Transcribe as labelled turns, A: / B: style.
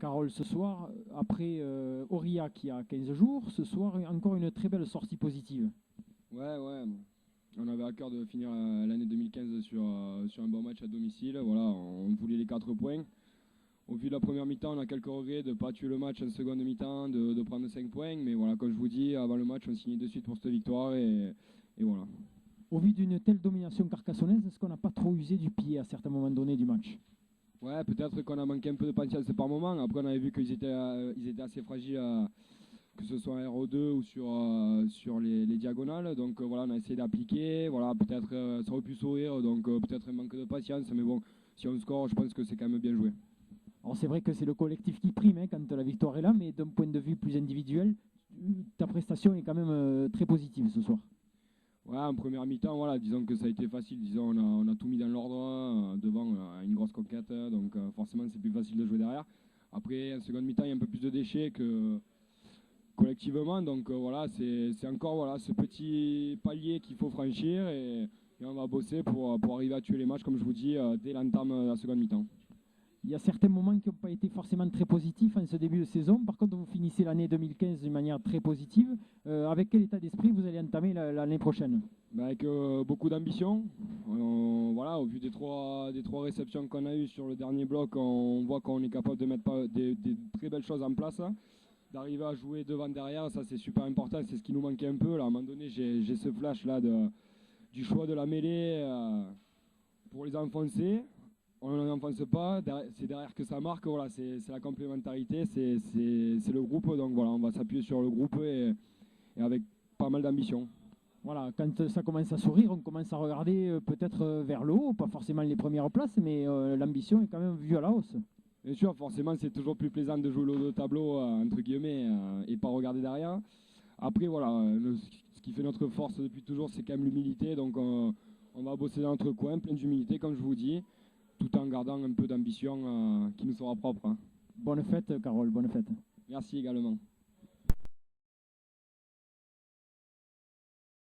A: Carole, ce soir, après Aurillac il y a 15 jours, ce soir, encore une très belle sortie positive.
B: Ouais, on avait à cœur de finir l'année 2015 sur un bon match à domicile. Voilà, on voulait les 4 points. Au vu de la première mi-temps, on a quelques regrets de ne pas tuer le match en seconde mi-temps, de prendre 5 points. Mais voilà, comme je vous dis, avant le match, on signait de suite pour cette victoire et voilà.
A: Au vu d'une telle domination carcassonnaise, est-ce qu'on n'a pas trop usé du pied à certains moments donnés du match?
B: Ouais, peut-être qu'on a manqué un peu de patience par moment. Après, on avait vu qu'ils étaient assez fragiles, que ce soit en RO2 ou sur les diagonales. Donc voilà, on a essayé d'appliquer. Voilà, peut-être ça aurait pu sourire, donc peut-être un manque de patience. Mais bon, si on score, je pense que c'est quand même bien joué.
A: Alors c'est vrai que c'est le collectif qui prime hein, quand la victoire est là, mais d'un point de vue plus individuel, ta prestation est quand même très positive ce soir.
B: Ouais, en première mi-temps, voilà, disons que ça a été facile. Disons, on a tout mis dans l'ordre devant une grosse conquête. Donc forcément, c'est plus facile de jouer derrière. Après, en seconde mi-temps, il y a un peu plus de déchets que collectivement. Donc voilà, c'est encore voilà, ce petit palier qu'il faut franchir et on va bosser pour arriver à tuer les matchs, comme je vous dis, dès l'entame de la seconde mi-temps.
A: Il y a certains moments qui n'ont pas été forcément très positifs en ce début de saison. Par contre, vous finissez l'année 2015 d'une manière très positive. Avec quel état d'esprit vous allez entamer l'année prochaine?
B: Avec beaucoup d'ambition. Voilà, au vu des trois réceptions qu'on a eues sur le dernier bloc, on voit qu'on est capable de mettre des très belles choses en place. D'arriver à jouer devant derrière, ça c'est super important, c'est ce qui nous manquait un peu. Là, à un moment donné, j'ai ce flash là du choix de la mêlée pour les enfoncer. On ne l'enfonce pas, c'est derrière que ça marque, voilà, c'est la complémentarité, c'est le groupe, donc voilà, on va s'appuyer sur le groupe et avec pas mal d'ambition.
A: Voilà, quand ça commence à sourire, on commence à regarder peut-être vers le haut, pas forcément les premières places, mais l'ambition est quand même vue à la hausse.
B: Bien sûr, forcément, c'est toujours plus plaisant de jouer le haut de tableau, entre guillemets, et pas regarder derrière. Après, voilà, ce qui fait notre force depuis toujours, c'est quand même l'humilité. Donc, on va bosser dans notre coin, plein d'humilité, comme je vous dis, tout en gardant un peu d'ambition qui nous sera propre. Hein.
A: Bonne fête, Carole, bonne fête.
B: Merci également.